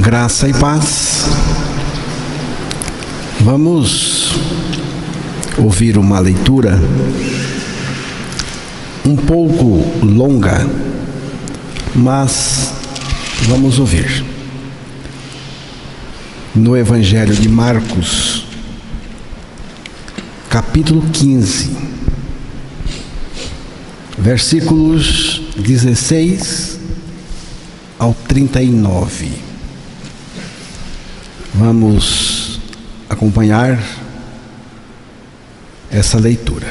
Graça e paz. Vamos ouvir uma leitura um pouco longa, mas vamos ouvir. No Evangelho de Marcos, capítulo 15, versículos 16 ao 39. Vamos acompanhar essa leitura.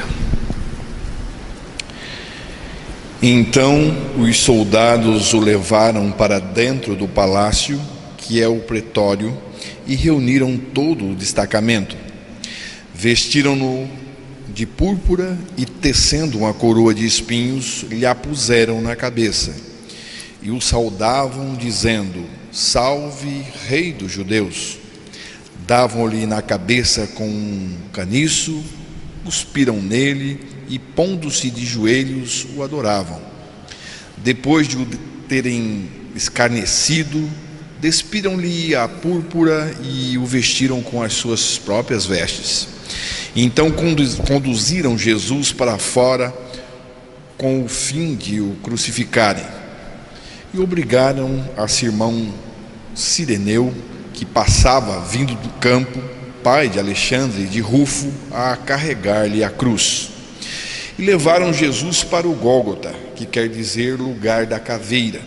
Então os soldados o levaram para dentro do palácio, que é o pretório, e reuniram todo o destacamento. Vestiram-no de púrpura e, tecendo uma coroa de espinhos, lhe a puseram na cabeça. E o saudavam, dizendo: Salve, Rei dos Judeus! Davam-lhe na cabeça com um caniço, cuspiram nele e, pondo-se de joelhos, o adoravam. Depois de o terem escarnecido, despiram-lhe a púrpura e o vestiram com as suas próprias vestes. Então conduziram Jesus para fora com o fim de o crucificarem. E obrigaram a Simão Cireneu, que passava vindo do campo, pai de Alexandre e de Rufo, a carregar-lhe a cruz. E levaram Jesus para o Gólgota, que quer dizer lugar da caveira.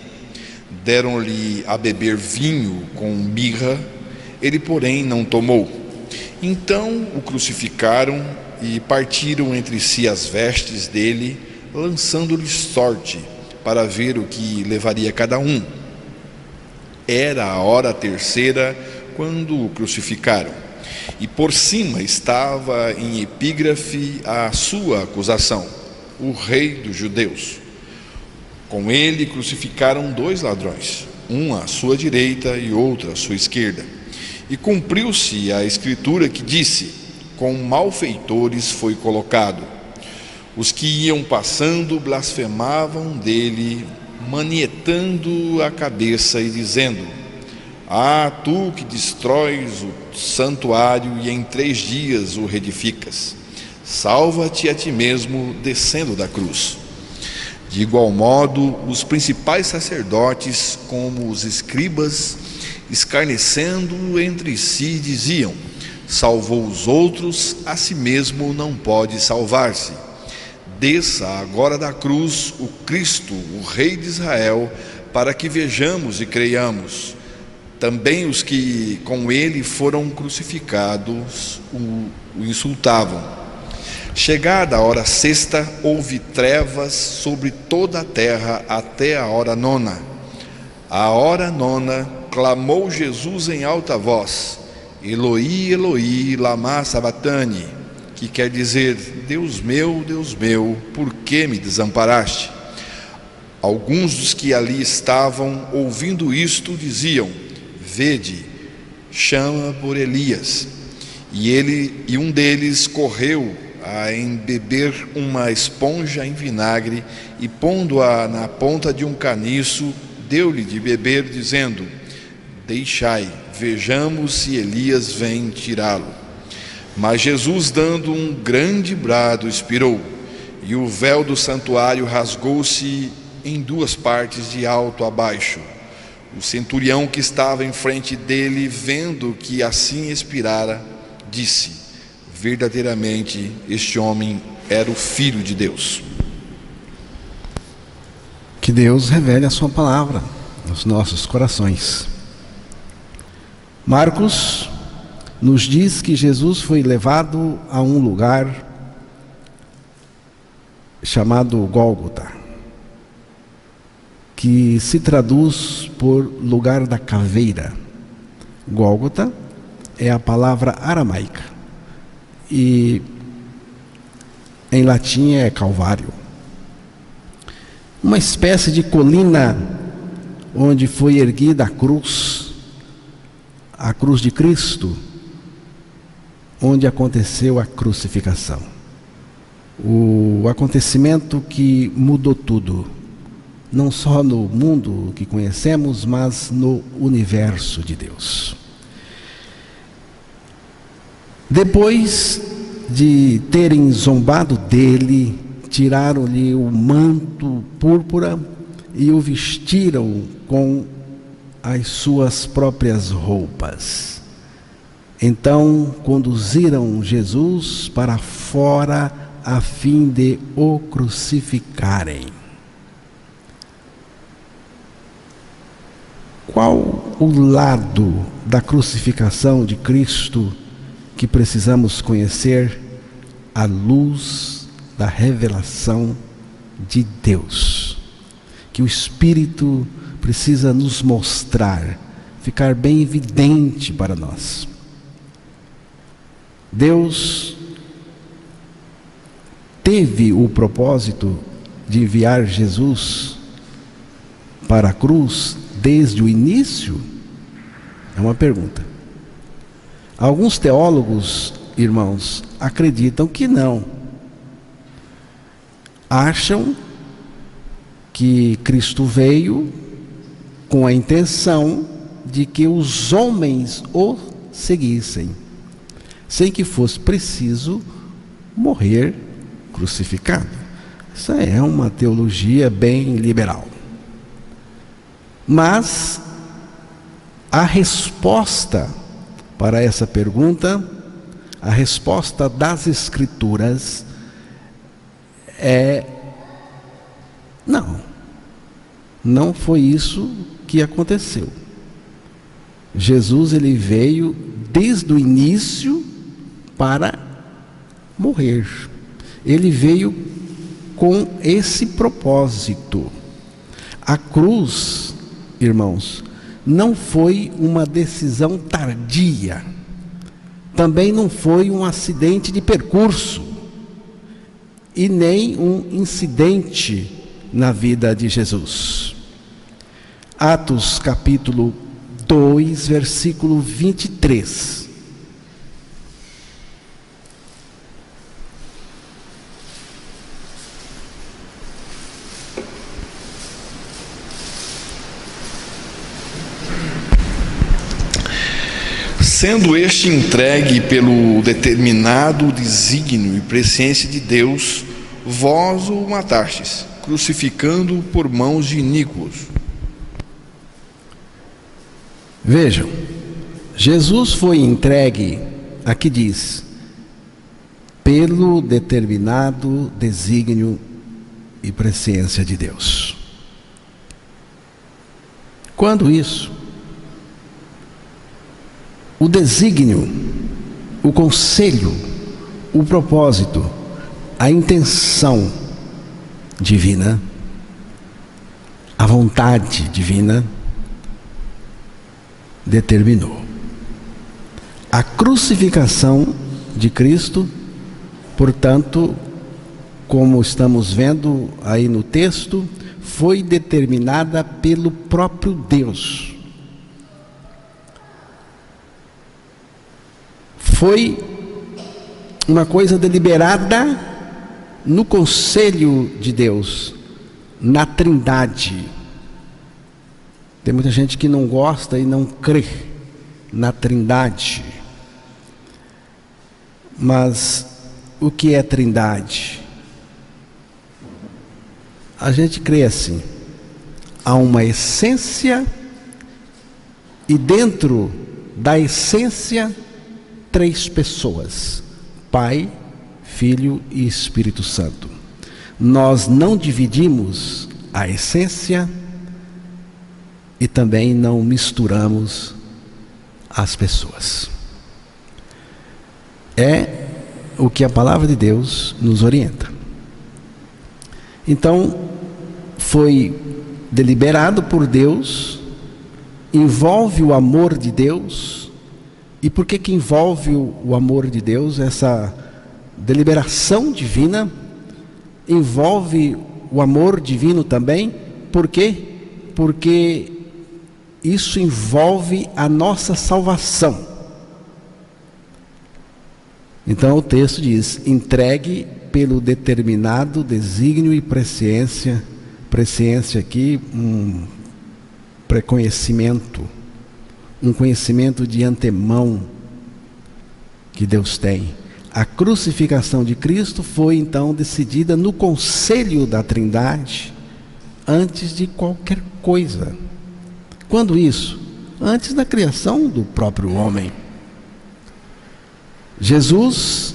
Deram-lhe a beber vinho com mirra, ele, porém, não tomou. Então o crucificaram e partiram entre si as vestes dele, lançando-lhe sorte, para ver o que levaria cada um. Era a hora terceira quando o crucificaram, e por cima estava em epígrafe a sua acusação: o Rei dos Judeus. Com ele crucificaram 2 ladrões, um à sua direita e outro à sua esquerda. E cumpriu-se a escritura que disse: com malfeitores foi colocado. Os que iam passando blasfemavam dele, manietando a cabeça e dizendo: Ah, tu que destróis o santuário e em 3 dias o reedificas, salva-te a ti mesmo descendo da cruz. De igual modo, os principais sacerdotes, como os escribas, escarnecendo entre si, diziam: Salvou os outros, a si mesmo não pode salvar-se. Desça agora da cruz o Cristo, o Rei de Israel, para que vejamos e creiamos. Também os que com ele foram crucificados o insultavam. Chegada a hora sexta, houve trevas sobre toda a terra até a hora 9. À hora 9, clamou Jesus em alta voz: Eloi, Eloi, lama sabatani, que quer dizer: Deus meu, por que me desamparaste? Alguns dos que ali estavam, ouvindo isto, diziam: Vede, chama por Elias. E um deles correu a embeber uma esponja em vinagre e, pondo-a na ponta de um caniço, deu-lhe de beber, dizendo: Deixai, vejamos se Elias vem tirá-lo. Mas Jesus, dando um grande brado, expirou, e o véu do santuário rasgou-se em 2 partes, de alto a baixo. O centurião que estava em frente dele, vendo que assim expirara, disse: Verdadeiramente este homem era o Filho de Deus. Que Deus revele a sua palavra nos nossos corações. Marcos nos diz que Jesus foi levado a um lugar chamado Gólgota, que se traduz por lugar da caveira. Gólgota é a palavra aramaica e em latim é Calvário. Uma espécie de colina onde foi erguida a cruz de Cristo, onde aconteceu a crucificação. O acontecimento que mudou tudo, não só no mundo que conhecemos, mas no universo de Deus. Depois de terem zombado dele, tiraram-lhe o manto púrpura e o vestiram com as suas próprias roupas. Então conduziram Jesus para fora a fim de o crucificarem. Qual o lado da crucificação de Cristo que precisamos conhecer à luz da revelação de Deus? Que o Espírito precisa nos mostrar, ficar bem evidente para nós. Deus teve o propósito de enviar Jesus para a cruz desde o início? É uma pergunta. Alguns teólogos, irmãos, acreditam que não. Acham que Cristo veio com a intenção de que os homens o seguissem, sem que fosse preciso morrer crucificado. Isso é uma teologia bem liberal. Mas a resposta para essa pergunta, a resposta das Escrituras é não foi isso que aconteceu. Jesus, ele veio desde o início para morrer. Ele veio com esse propósito. A cruz, irmãos, não foi uma decisão tardia, também não foi um acidente de percurso e nem um incidente na vida de Jesus. Atos capítulo 2, versículo 23. Sendo este entregue pelo determinado desígnio e presciência de Deus, vós o matastes, crucificando-o por mãos de iníquos. Vejam, Jesus foi entregue, aqui diz, pelo determinado desígnio e presciência de Deus. Quando isso? O desígnio, o conselho, o propósito, a intenção divina, a vontade divina, determinou a crucificação de Cristo. Portanto, como estamos vendo aí no texto, foi determinada pelo próprio Deus. Foi uma coisa deliberada no conselho de Deus, na Trindade. Tem muita gente que não gosta e não crê na Trindade. Mas o que é Trindade? A gente crê assim: há uma essência e dentro da essência 3 pessoas: Pai, Filho e Espírito Santo. Nós não dividimos a essência e também não misturamos as pessoas. É o que a palavra de Deus nos orienta. Então, foi deliberado por Deus, envolve o amor de Deus. E por que envolve o amor de Deus? Essa deliberação divina envolve o amor divino também. Por quê? Porque isso envolve a nossa salvação. Então o texto diz: entregue pelo determinado desígnio e presciência presciência aqui, um preconhecimento, um conhecimento de antemão que Deus tem. A crucificação de Cristo foi então decidida no conselho da Trindade, antes de qualquer coisa. Quando isso? Antes da criação do próprio homem. Jesus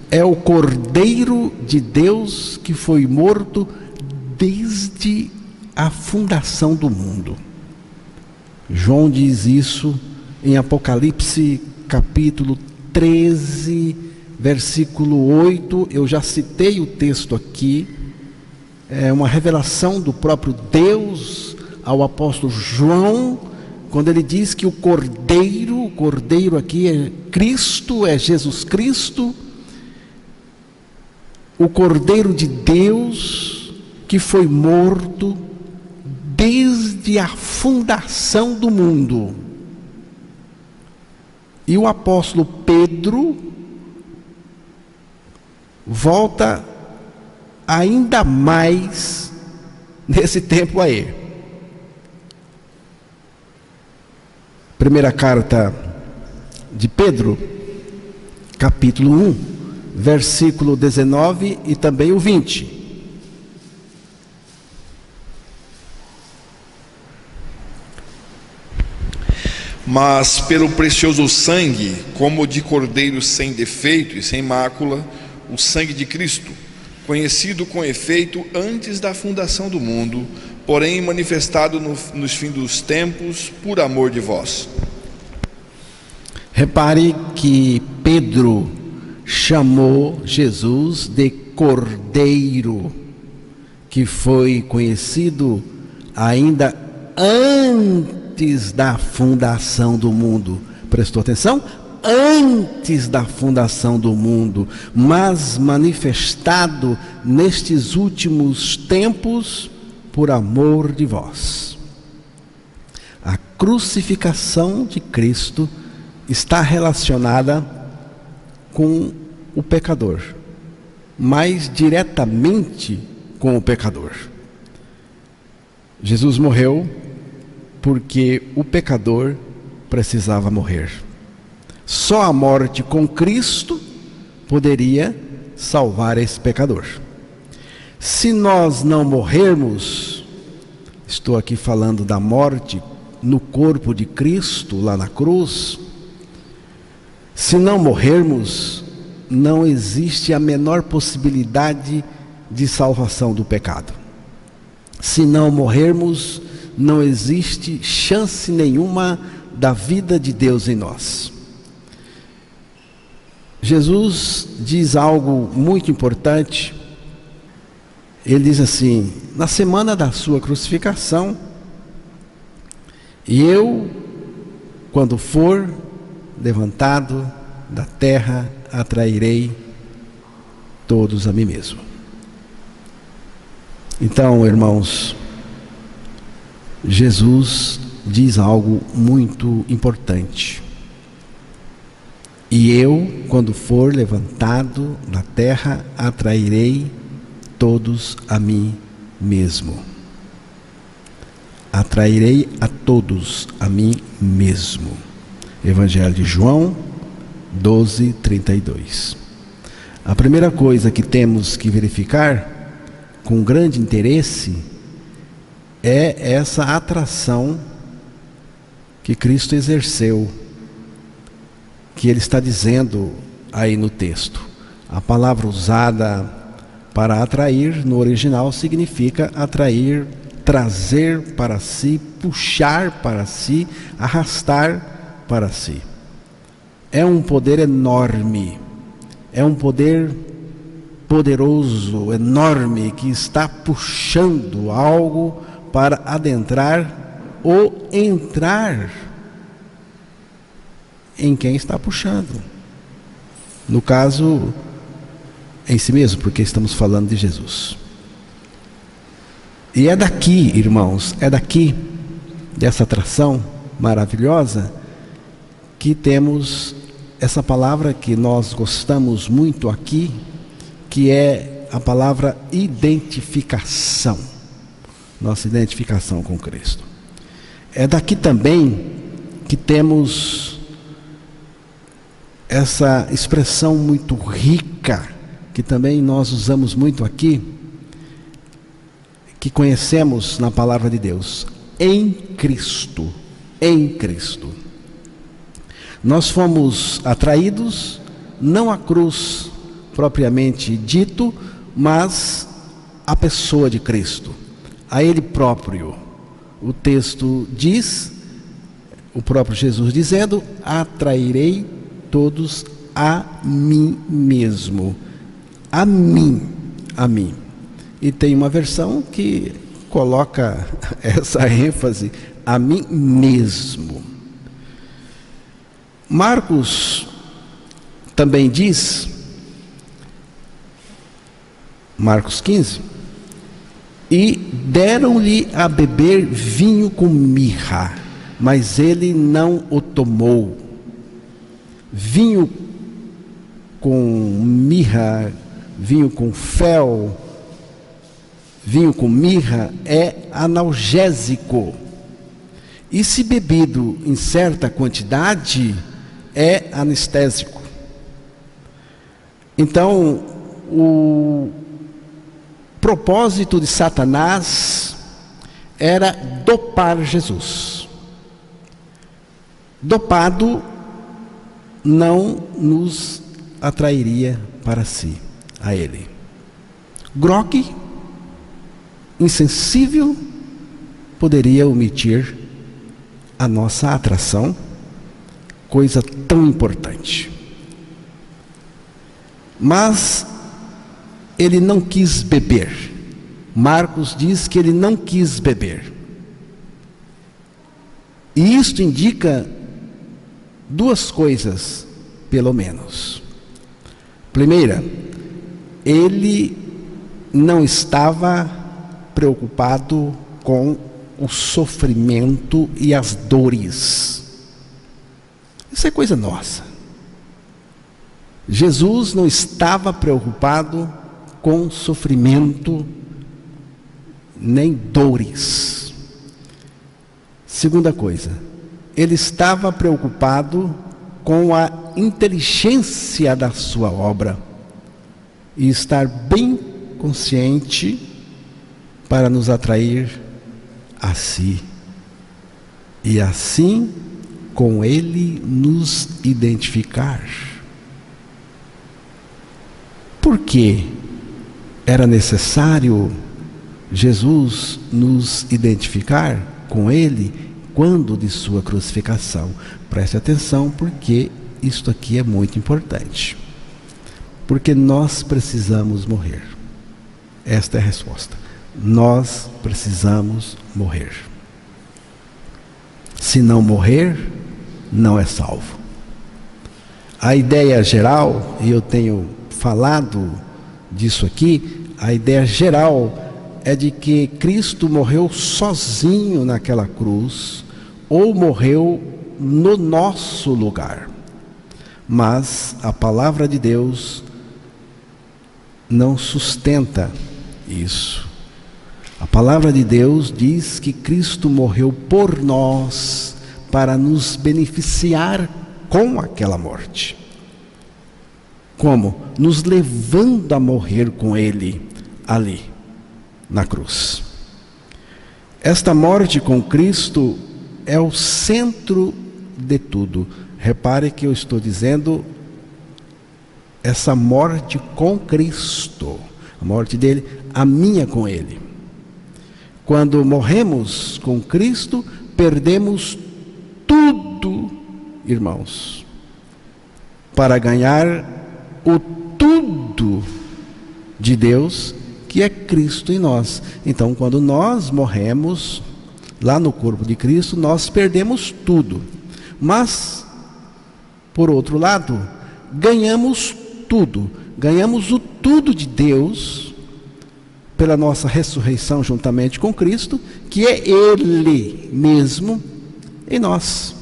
é o Cordeiro de Deus que foi morto desde a fundação do mundo. João diz isso em Apocalipse capítulo 13, versículo 8. Eu já citei o texto aqui. É uma revelação do próprio Deus ao apóstolo João, quando ele diz que o Cordeiro aqui é Cristo, é Jesus Cristo, o Cordeiro de Deus que foi morto desde a fundação do mundo. E o apóstolo Pedro volta ainda mais nesse tempo aí. Primeira carta de Pedro, capítulo 1, versículo 19 e também o 20. Mas pelo precioso sangue, como de cordeiro sem defeito e sem mácula, o sangue de Cristo, conhecido com efeito antes da fundação do mundo, porém manifestado nos fins dos tempos, por amor de vós. Repare que Pedro chamou Jesus de Cordeiro, que foi conhecido ainda antes da fundação do mundo. Prestou atenção? Antes da fundação do mundo, mas manifestado nestes últimos tempos por amor de vós. A crucificação de Cristo está relacionada com o pecador, mais diretamente com o pecador. Jesus morreu porque o pecador precisava morrer. Só a morte com Cristo poderia salvar esse pecador. Se nós não morrermos, estou aqui falando da morte no corpo de Cristo, lá na cruz. Se não morrermos, não existe a menor possibilidade de salvação do pecado. Se não morrermos, não existe chance nenhuma da vida de Deus em nós. Jesus diz algo muito importante. Ele diz assim: na semana da sua crucificação, e eu, quando for levantado da terra, atrairei todos a mim mesmo. Então, irmãos, Jesus diz algo muito importante. E eu, quando for levantado da terra, atrairei todos a mim mesmo. Atrairei a todos a mim mesmo. Evangelho de João 12, 32. A primeira coisa que temos que verificar com grande interesse é essa atração que Cristo exerceu, que ele está dizendo aí no texto. A palavra usada para atrair no original significa atrair, trazer para si, puxar para si, arrastar para si. É um poder enorme, é um poder poderoso, enorme, que está puxando algo para adentrar ou entrar em quem está puxando. No caso, em si mesmo, porque estamos falando de Jesus. E é daqui, irmãos, é daqui, dessa atração maravilhosa, que temos essa palavra que nós gostamos muito aqui, que é a palavra identificação. nossa identificação com Cristo. É daqui também que temos essa expressão muito rica, que também nós usamos muito aqui, que conhecemos na palavra de Deus: em Cristo. Em Cristo. Nós fomos atraídos não à cruz propriamente dito, mas à pessoa de Cristo, a Ele próprio. O texto diz, o próprio Jesus dizendo: atrairei todos a mim mesmo. A mim, a mim. E tem uma versão que coloca essa ênfase: a mim mesmo. Marcos também diz, Marcos 15, e deram-lhe a beber vinho com mirra, mas ele não o tomou. Vinho com mirra, vinho com fel, vinho com mirra é analgésico. E se bebido em certa quantidade, é anestésico. Então, o propósito de Satanás era dopar Jesus. Dopado, não nos atrairia para si, a ele. Grog, insensível, poderia omitir a nossa atração, coisa tão importante. Mas ele não quis beber. Marcos diz que ele não quis beber. E isto indica duas coisas, pelo menos. Primeira, ele não estava preocupado com o sofrimento e as dores. Isso é coisa nossa. Jesus não estava preocupado com sofrimento nem dores. Segunda coisa, ele estava preocupado com a inteligência da sua obra e estar bem consciente para nos atrair a si e assim com ele nos identificar. Por que era necessário Jesus nos identificar com ele quando de sua crucificação? Preste atenção, porque isto aqui é muito importante. Porque nós precisamos morrer. Esta é a resposta. Nós precisamos morrer. Se não morrer, não é salvo. A ideia geral, e eu tenho falado disso aqui, a ideia geral é de que Cristo morreu sozinho naquela cruz, ou morreu no nosso lugar. Mas a palavra de Deus não sustenta isso. A palavra de Deus diz que Cristo morreu por nós para nos beneficiar com aquela morte. Como? Nos levando a morrer com Ele ali, na cruz. Esta morte com Cristo é o centro de tudo. Repare que eu estou dizendo essa morte com Cristo, a morte dele, a minha com Ele. Quando morremos com Cristo, perdemos tudo, irmãos, para ganhar o tudo de Deus, que é Cristo em nós. Então, quando nós morremos lá no corpo de Cristo, nós perdemos tudo. Mas, por outro lado, ganhamos tudo. Ganhamos o tudo de Deus pela nossa ressurreição juntamente com Cristo, que é Ele mesmo em nós.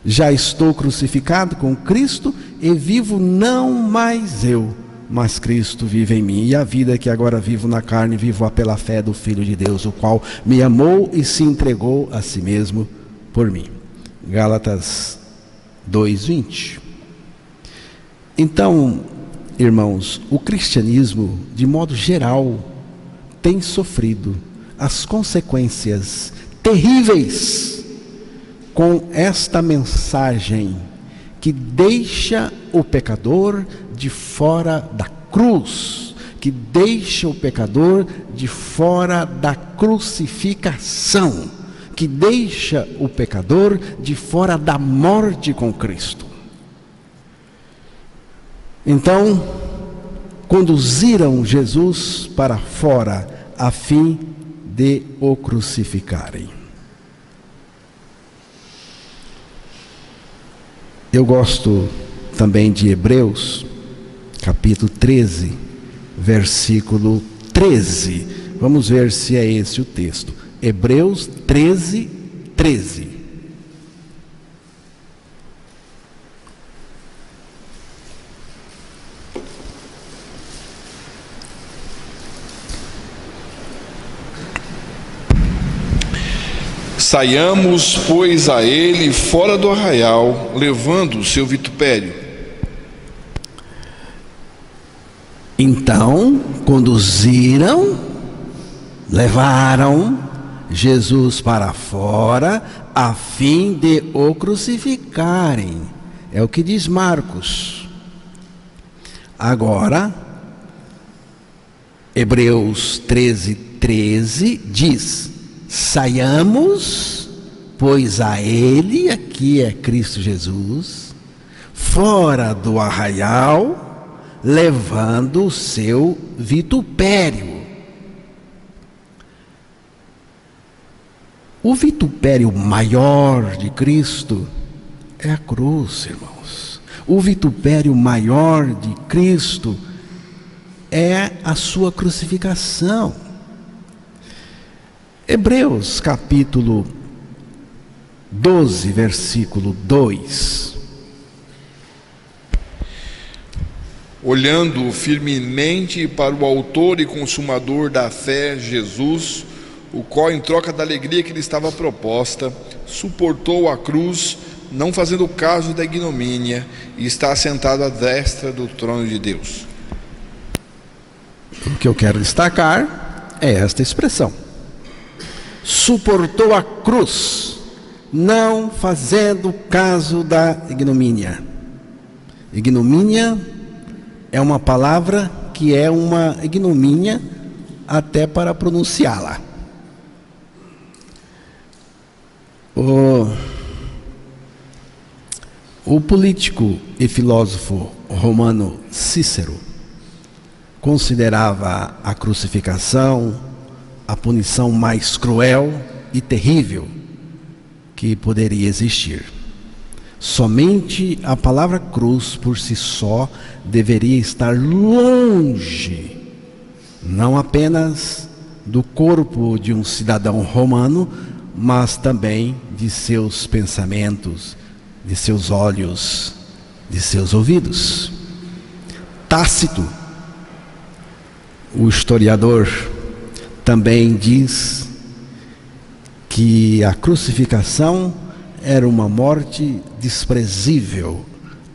Já estou crucificado com Cristo e vivo não mais eu, mas Cristo vive em mim. E a vida que agora vivo na carne, vivo-a pela fé do Filho de Deus, o qual me amou e se entregou a si mesmo por mim. Gálatas 2:20. Então, irmãos, o cristianismo, de modo geral, tem sofrido as consequências terríveis com esta mensagem que deixa o pecador de fora da cruz, que deixa o pecador de fora da crucificação, que deixa o pecador de fora da morte com Cristo. Então, conduziram Jesus para fora a fim de o crucificarem. Eu gosto também de Hebreus, capítulo 13, versículo 13. Vamos ver se é esse o texto. Hebreus 13, 13. Saiamos, pois, a ele fora do arraial, levando o seu vitupério. Então, conduziram, levaram Jesus para fora, a fim de o crucificarem. É o que diz Marcos. Agora, Hebreus 13, 13 diz: saiamos, pois a ele, aqui é Cristo Jesus, fora do arraial, levando o seu vitupério. O vitupério maior de Cristo é a cruz, irmãos. O vitupério maior de Cristo é a sua crucificação. Hebreus capítulo 12, versículo 2. Olhando firmemente para o autor e consumador da fé, Jesus, o qual, em troca da alegria que lhe estava proposta, suportou a cruz, não fazendo caso da ignomínia, e está assentado à destra do trono de Deus. O que eu quero destacar é esta expressão: suportou a cruz, não fazendo caso da ignomínia. Ignomínia é uma palavra que é uma ignomínia até para pronunciá-la. O político e filósofo romano Cícero considerava a crucificação a punição mais cruel e terrível que poderia existir. Somente a palavra cruz por si só deveria estar longe, não apenas do corpo de um cidadão romano, mas também de seus pensamentos, de seus olhos, de seus ouvidos. Tácito, o historiador, também diz que a crucificação era uma morte desprezível,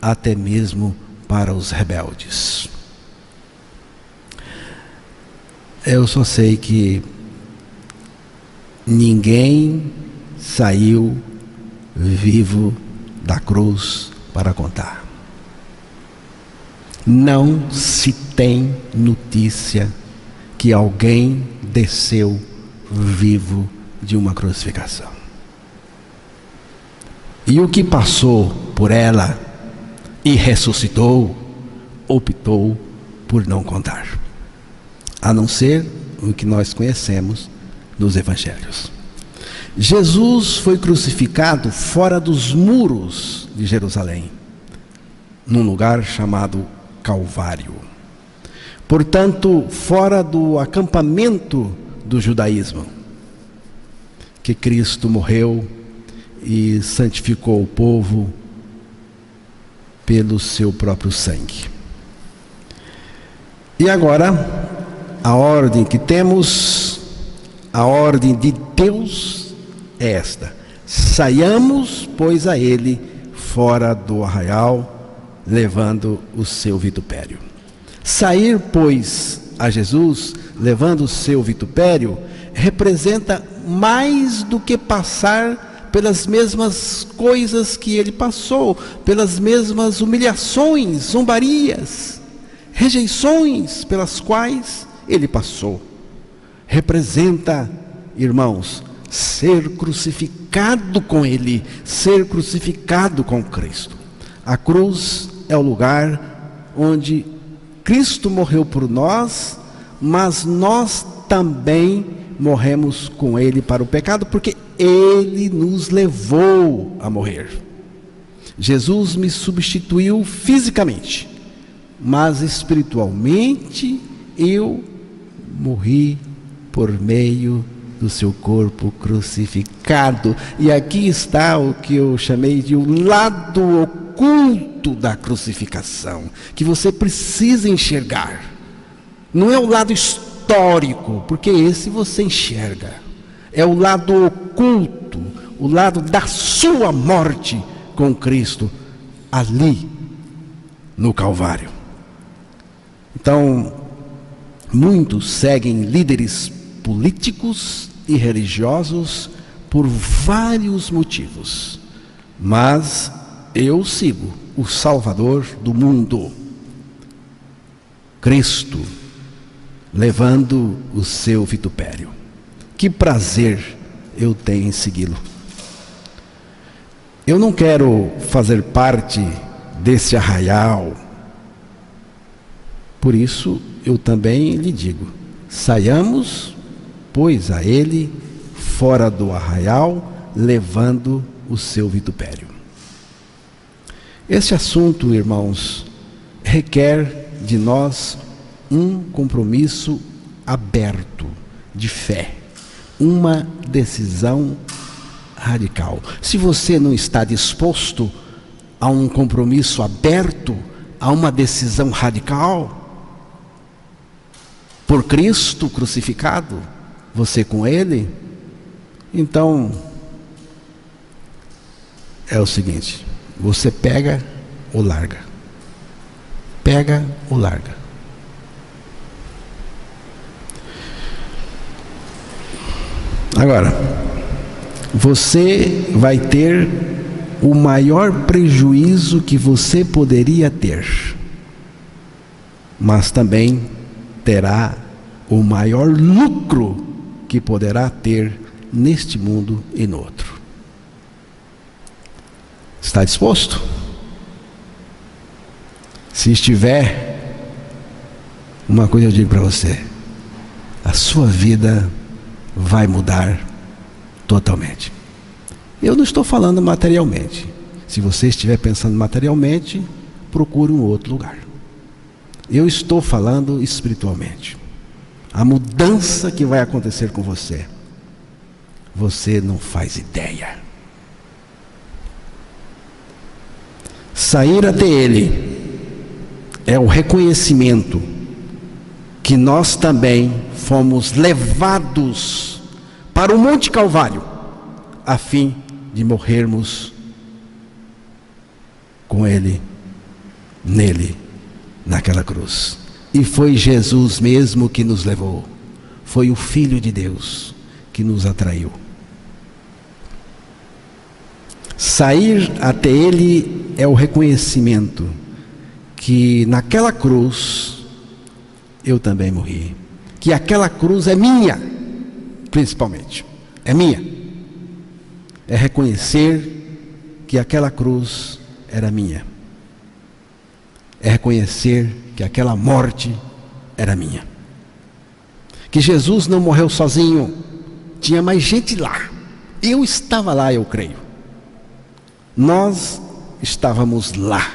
até mesmo para os rebeldes. Eu só sei que ninguém saiu vivo da cruz para contar. Não se tem notícia que alguém desceu vivo de uma crucificação. E o que passou por ela e ressuscitou, optou por não contar, a não ser o que nós conhecemos dos evangelhos. Jesus foi crucificado fora dos muros de Jerusalém, num lugar chamado Calvário. Portanto, fora do acampamento do judaísmo, que Cristo morreu e santificou o povo pelo seu próprio sangue. E agora, a ordem que temos, a ordem de Deus é esta: saiamos, pois, a ele fora do arraial, levando o seu vitupério. Sair, pois, a Jesus, levando o seu vitupério, representa mais do que passar pelas mesmas coisas que ele passou, pelas mesmas humilhações, zombarias, rejeições pelas quais ele passou. Representa, irmãos, ser crucificado com ele, ser crucificado com Cristo. A cruz é o lugar onde Cristo morreu por nós, mas nós também morremos com ele para o pecado, porque ele nos levou a morrer. Jesus me substituiu fisicamente, mas espiritualmente eu morri por meio do seu corpo crucificado. E aqui está o que eu chamei de o lado oculto da crucificação, que você precisa enxergar. Não é o lado histórico, porque esse você enxerga. É o lado oculto, o lado da sua morte com Cristo, ali no Calvário. Então, muitos seguem líderes políticos e religiosos por vários motivos, mas eu sigo o Salvador do mundo, Cristo, levando o seu vitupério. Que prazer eu tenho em segui-lo. Eu não quero fazer parte desse arraial. Por isso eu também lhe digo: saiamos, pois, a ele fora do arraial, levando o seu vitupério. Esse assunto, irmãos, requer de nós um compromisso aberto de fé, uma decisão radical. Se você não está disposto a um compromisso aberto, a uma decisão radical por Cristo crucificado, você com ele, então é o seguinte: você pega ou larga. Pega ou larga. Agora, você vai ter o maior prejuízo que você poderia ter, mas também terá o maior lucro que poderá ter neste mundo e no outro. Está disposto? Se estiver, uma coisa eu digo para você: a sua vida vai mudar totalmente. Eu não estou falando materialmente. Se você estiver pensando materialmente, procure um outro lugar. Eu estou falando espiritualmente. A mudança que vai acontecer com você, você não faz ideia. Sair até ele é o reconhecimento que nós também fomos levados para o Monte Calvário, a fim de morrermos com ele, nele, naquela cruz. E foi Jesus mesmo que nos levou. Foi o Filho de Deus que nos atraiu. Sair até ele é o reconhecimento que naquela cruz eu também morri. Que aquela cruz é minha, principalmente. É minha. É reconhecer que aquela cruz era minha. É reconhecer que aquela morte era minha. Que Jesus não morreu sozinho. Tinha mais gente lá. Eu estava lá, eu creio. Nós estávamos lá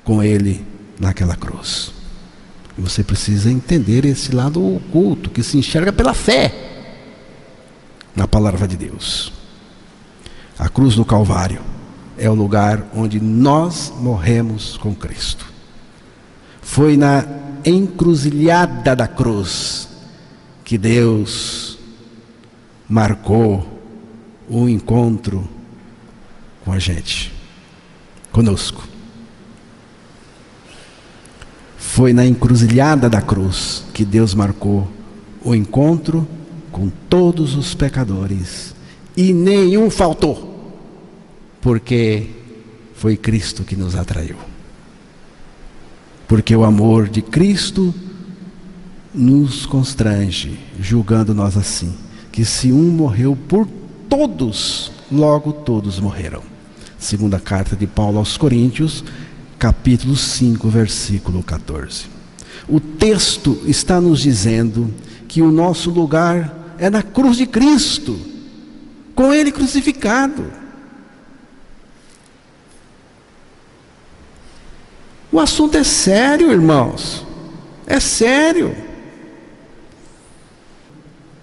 com ele naquela cruz. E você precisa entender esse lado oculto que se enxerga pela fé na palavra de Deus. A cruz do Calvário é o lugar onde nós morremos com Cristo. Foi na encruzilhada da cruz que Deus marcou o encontro com a gente, conosco. Foi na encruzilhada da cruz que Deus marcou o encontro com todos os pecadores, e nenhum faltou, porque foi Cristo que nos atraiu. Porque o amor de Cristo nos constrange, julgando nós assim, que se um morreu por todos, logo todos morreram. Segunda carta de Paulo aos Coríntios, capítulo 5, versículo 14. O texto está nos dizendo que o nosso lugar é na cruz de Cristo, com Ele crucificado. O assunto é sério, irmãos. É sério.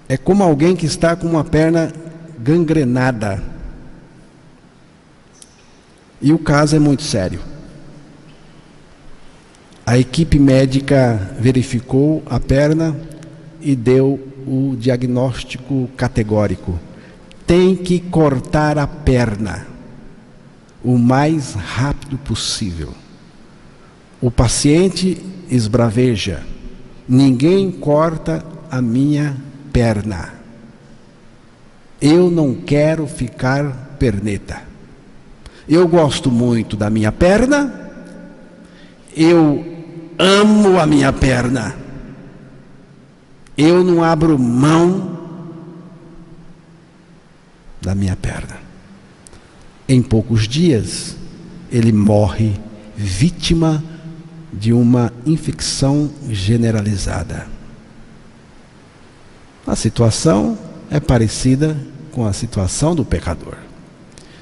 É como alguém que está com uma perna gangrenada. E o caso é muito sério. A equipe médica verificou a perna e deu o diagnóstico categórico: tem que cortar a perna o mais rápido possível. O paciente esbraveja: ninguém corta a minha perna. Eu não quero ficar perneta. Eu gosto muito da minha perna. Eu amo a minha perna. Eu não abro mão da minha perna. Em poucos dias, ele morre vítima de uma infecção generalizada. A situação é parecida com a situação do pecador.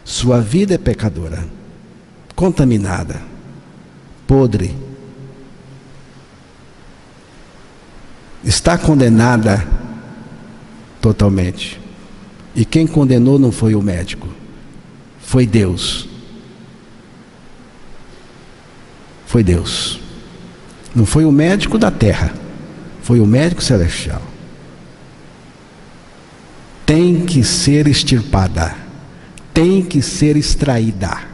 Sua vida é pecadora, contaminada, podre. Está condenada totalmente. E quem condenou não foi o médico, foi Deus. Foi Deus. Não foi o médico da terra, foi o médico celestial. Tem que ser extirpada, tem que ser extraída.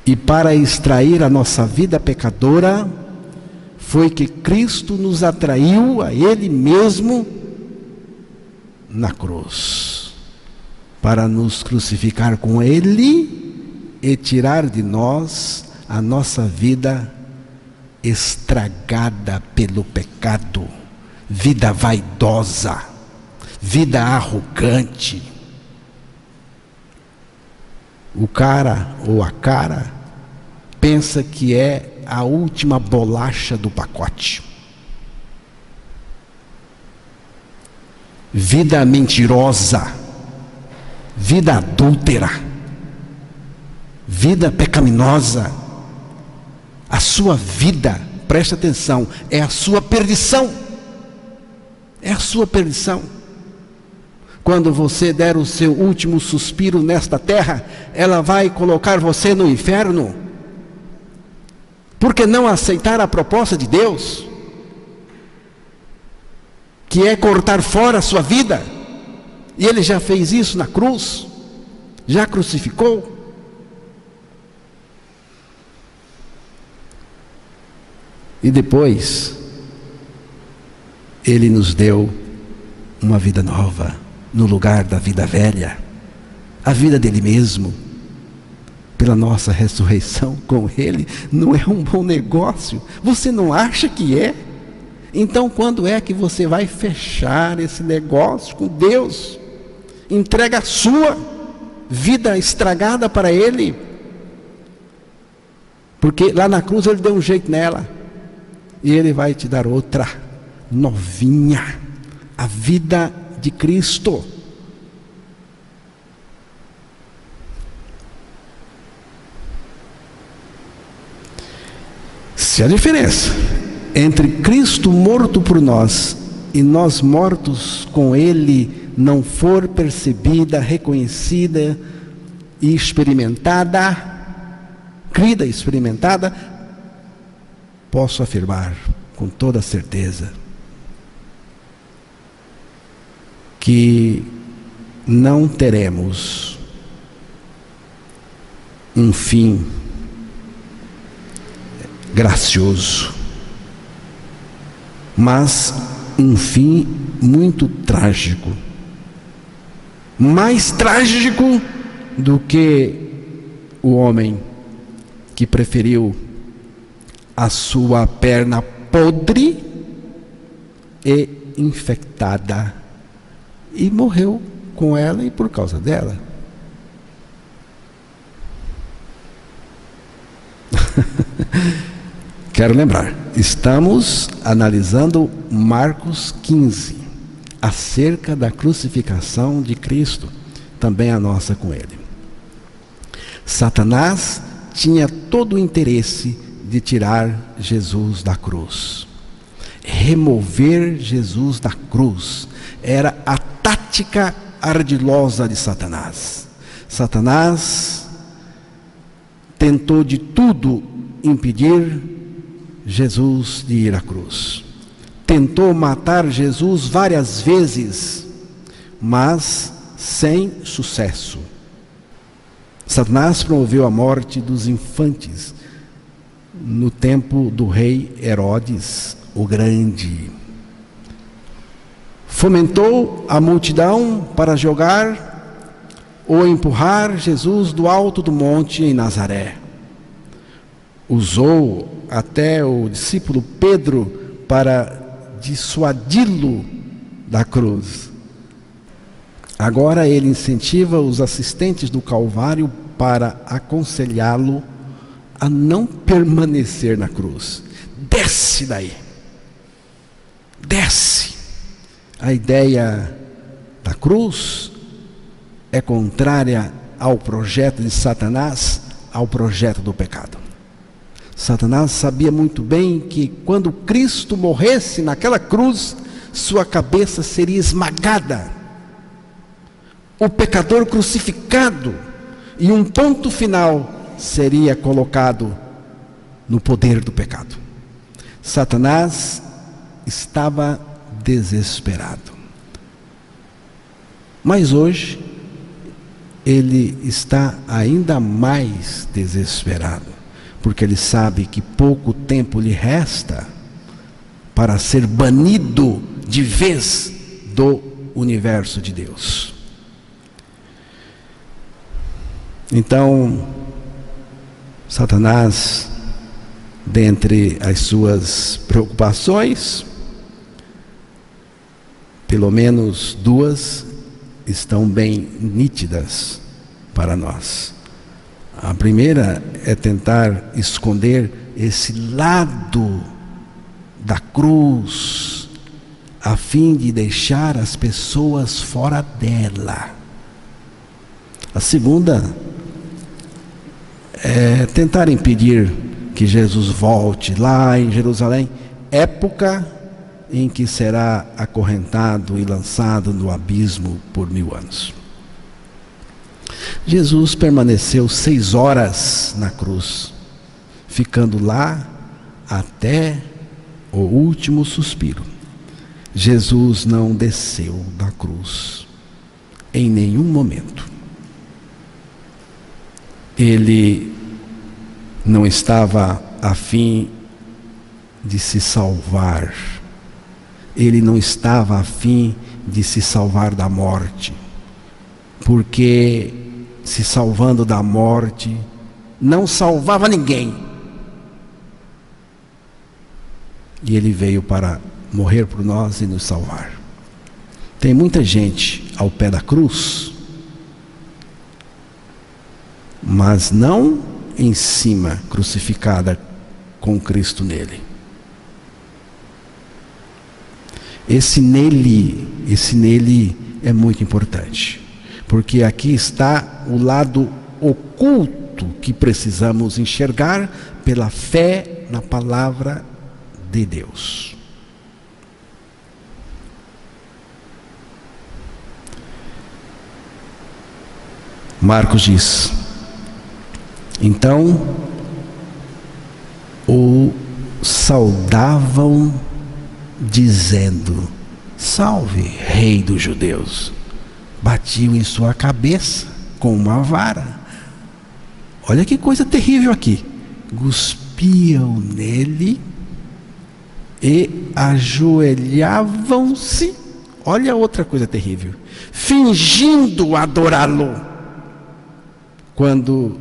E para extrair a nossa vida pecadora, foi que Cristo nos atraiu a Ele mesmo na cruz, para nos crucificar com Ele e tirar de nós a nossa vida estragada pelo pecado, vida vaidosa, vida arrogante. O cara ou a cara pensa que é a última bolacha do pacote. Vida mentirosa, vida adúltera, vida pecaminosa. A sua vida, preste atenção, é a sua perdição. É a sua perdição. Quando você der o seu último suspiro nesta terra, ela vai colocar você no inferno. Por que não aceitar a proposta de Deus, que é cortar fora a sua vida? E Ele já fez isso na cruz, já crucificou. E depois, Ele nos deu uma vida nova, no lugar da vida velha, a vida dele mesmo. Pela nossa ressurreição com Ele, não é um bom negócio? Você não acha que é? Então quando é que você vai fechar esse negócio com Deus? Entrega a sua vida estragada para Ele, porque lá na cruz Ele deu um jeito nela, e Ele vai te dar outra, novinha, a vida de Cristo. Se a diferença entre Cristo morto por nós e nós mortos com Ele não for percebida, reconhecida e experimentada, crida e experimentada, posso afirmar com toda certeza que não teremos um fim gracioso, mas um fim muito trágico, mais trágico do que o homem que preferiu a sua perna podre e infectada e morreu com ela e por causa dela. Quero lembrar, estamos analisando Marcos 15, acerca da crucificação de Cristo, também a nossa com ele. Satanás tinha todo o interesse de tirar Jesus da cruz. Remover Jesus da cruz era a tática ardilosa de Satanás. Satanás tentou de tudo impedir Jesus de ir à cruz. Tentou matar Jesus várias vezes, mas sem sucesso. Satanás promoveu a morte dos infantes no tempo do rei Herodes o Grande. Fomentou a multidão para jogar ou empurrar Jesus do alto do monte em Nazaré. Usou até o discípulo Pedro para dissuadi-lo da cruz. Agora ele incentiva os assistentes do Calvário para aconselhá-lo a não permanecer na cruz. Desce daí. Desce. A ideia da cruz é contrária ao projeto de Satanás, ao projeto do pecado. Satanás sabia muito bem que quando Cristo morresse naquela cruz, sua cabeça seria esmagada. O pecador crucificado, e um ponto final seria colocado no poder do pecado. Satanás estava desesperado. Mas hoje ele está ainda mais desesperado, porque ele sabe que pouco tempo lhe resta para ser banido de vez do universo de Deus. Então, Satanás, dentre as suas preocupações, pelo menos duas estão bem nítidas para nós. A primeira é tentar esconder esse lado da cruz, a fim de deixar as pessoas fora dela. A segunda é tentar impedir que Jesus volte lá em Jerusalém, época em que será acorrentado e lançado no abismo por 1000 anos. Jesus permaneceu 6 horas na cruz, ficando lá até o último suspiro. Jesus não desceu da cruz em nenhum momento. Ele não estava a fim de se salvar. Ele não estava a fim de se salvar da morte, porque se salvando da morte não salvava ninguém. E ele veio para morrer por nós e nos salvar. Tem muita gente ao pé da cruz, mas não em cima, crucificada com Cristo nele. Esse nele é muito importante, porque aqui está o lado oculto que precisamos enxergar pela fé na palavra de Deus. Marcos diz: então o saudavam, dizendo: salve, rei dos judeus. Batiam em sua cabeça com uma vara. Olha que coisa terrível aqui. Cuspiam nele e ajoelhavam-se. Olha outra coisa terrível. Fingindo adorá-lo. Quando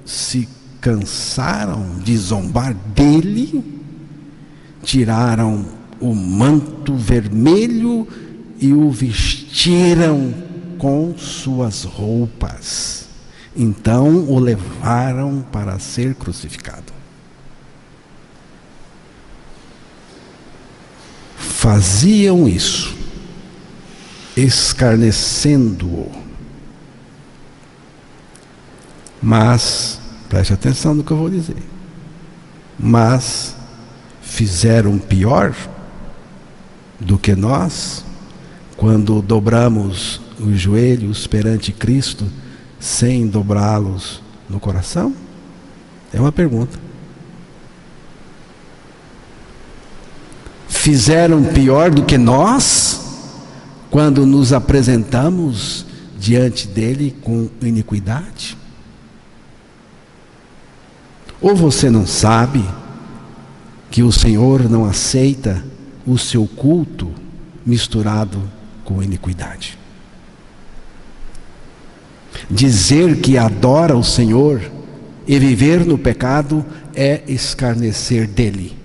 se cansaram de zombar dele, tiraram o manto vermelho e o vestiram com suas roupas. Então o levaram para ser crucificado. Faziam isso, escarnecendo-o. Mas, preste atenção no que eu vou dizer. Mas fizeram pior do que nós, quando dobramos os joelhos perante Cristo, sem dobrá-los no coração? É uma pergunta. Fizeram pior do que nós, quando nos apresentamos diante dele com iniquidade? Ou você não sabe que o Senhor não aceita o seu culto misturado com iniquidade? Dizer que adora o Senhor e viver no pecado é escarnecer dele.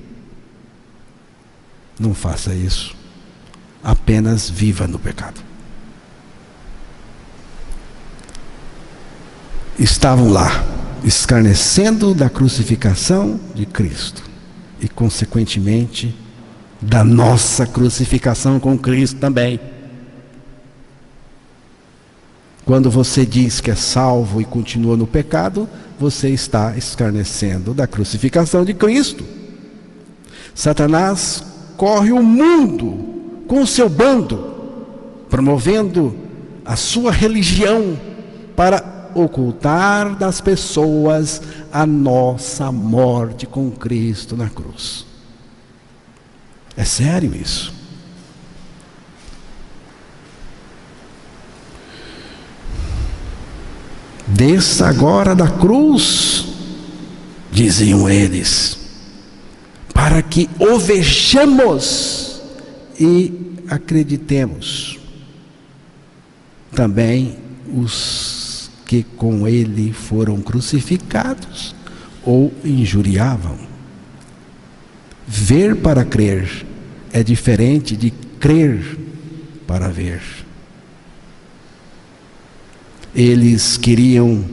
Não faça isso. Apenas viva no pecado. Estavam lá, escarnecendo da crucificação de Cristo e, consequentemente, da nossa crucificação com Cristo também. Quando você diz que é salvo e continua no pecado, você está escarnecendo da crucificação de Cristo. Satanás corre o mundo com o seu bando, promovendo a sua religião para ocultar das pessoas a nossa morte com Cristo na cruz. É sério isso. Desça agora da cruz, diziam eles, para que o vejamos e acreditemos. Também os que com ele foram crucificados ou injuriavam. Ver para crer é diferente de crer para ver. Eles queriam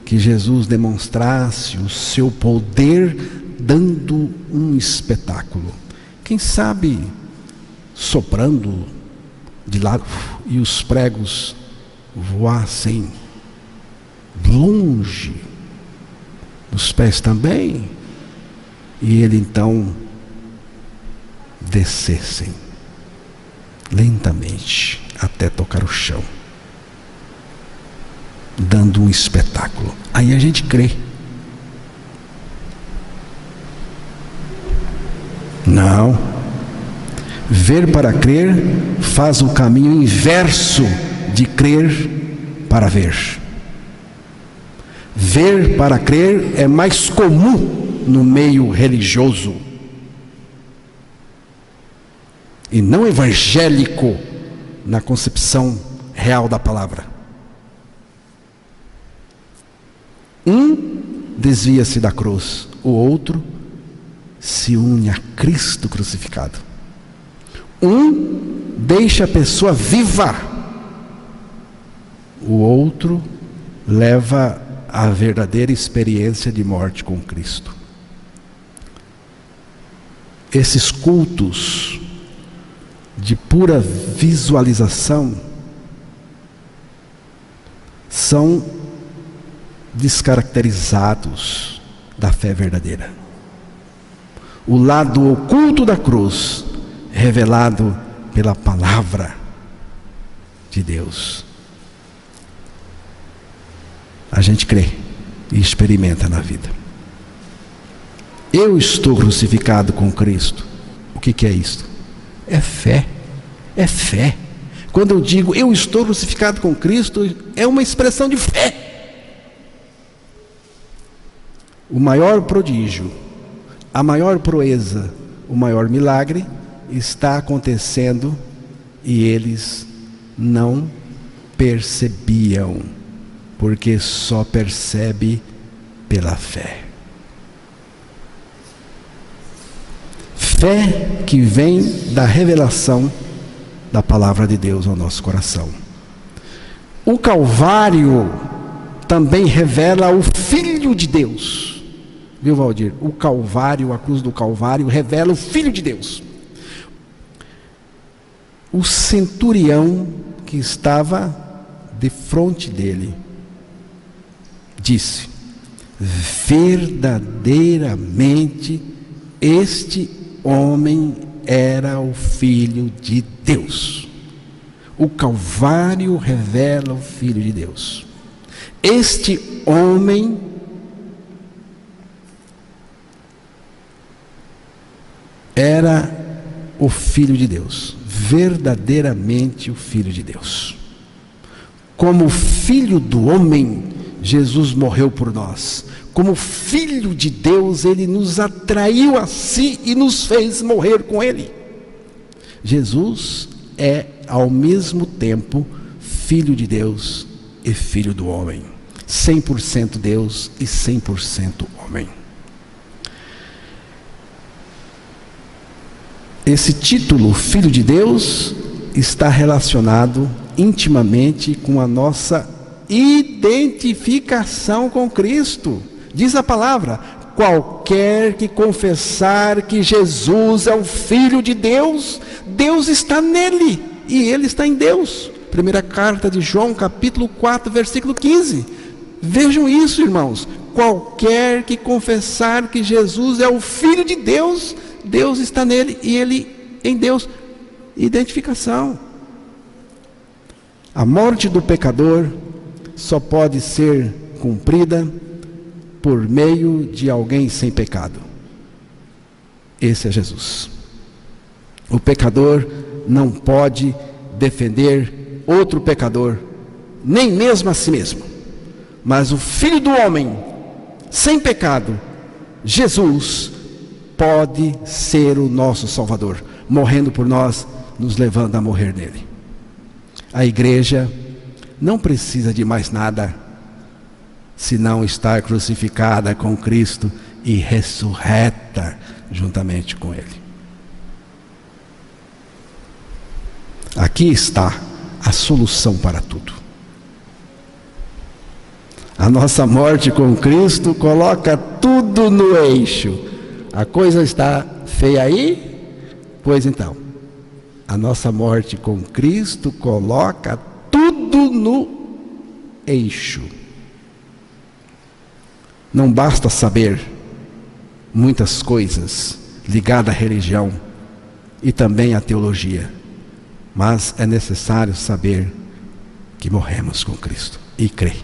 que Jesus demonstrasse o seu poder dando um espetáculo. Quem sabe soprando de lado e os pregos voassem longe, os pés também, e ele então descessem lentamente até tocar o chão, dando um espetáculo. Aí a gente crê. Não. Ver para crer faz o caminho inverso de crer para ver. Ver para crer é mais comum no meio religioso e não evangélico na concepção real da palavra. Um desvia-se da cruz, o outro se une a Cristo crucificado. Um deixa a pessoa viva, o outro leva a verdadeira experiência de morte com Cristo. Esses cultos de pura visualização são descaracterizados da fé verdadeira. O lado oculto da cruz, revelado pela palavra de Deus. A gente crê e experimenta na vida. Eu estou crucificado com Cristo. O que é isto? É fé. É fé. Quando eu digo eu estou crucificado com Cristo, é uma expressão de fé. O maior prodígio, a maior proeza, o maior milagre está acontecendo e eles não percebiam, porque só percebe pela fé. Fé que vem da revelação da palavra de Deus ao nosso coração. O Calvário também revela o Filho de Deus. Viu, Valdir? O Calvário, a cruz do Calvário, revela o Filho de Deus. O centurião que estava de frente dele disse: verdadeiramente este homem era o Filho de Deus. O Calvário revela o Filho de Deus. Este homem era o Filho de Deus, verdadeiramente o Filho de Deus. Como Filho do homem, Jesus morreu por nós. Como Filho de Deus, Ele nos atraiu a si e nos fez morrer com Ele. Jesus é, ao mesmo tempo, Filho de Deus e Filho do homem. 100% Deus e 100% homem. Esse título, Filho de Deus, está relacionado intimamente com a nossa identificação com Cristo. Diz a palavra: qualquer que confessar que Jesus é o Filho de Deus, Deus está nele e ele está em Deus. Primeira carta de João, capítulo 4, versículo 15. Vejam isso, irmãos. Qualquer que confessar que Jesus é o Filho de Deus, Deus está nele e ele em Deus. Identificação. A morte do pecador só pode ser cumprida por meio de alguém sem pecado. Esse é Jesus. O pecador não pode defender outro pecador, nem mesmo a si mesmo. Mas o Filho do homem, sem pecado, Jesus, pode ser o nosso Salvador, morrendo por nós, nos levando a morrer nele. A igreja não precisa de mais nada, senão estar crucificada com Cristo e ressurreta juntamente com Ele. Aqui está a solução para tudo. A nossa morte com Cristo coloca tudo no eixo. A coisa está feia aí? Pois então, a nossa morte com Cristo coloca tudo no eixo. Não basta saber muitas coisas ligadas à religião e também à teologia, mas é necessário saber que morremos com Cristo e crer.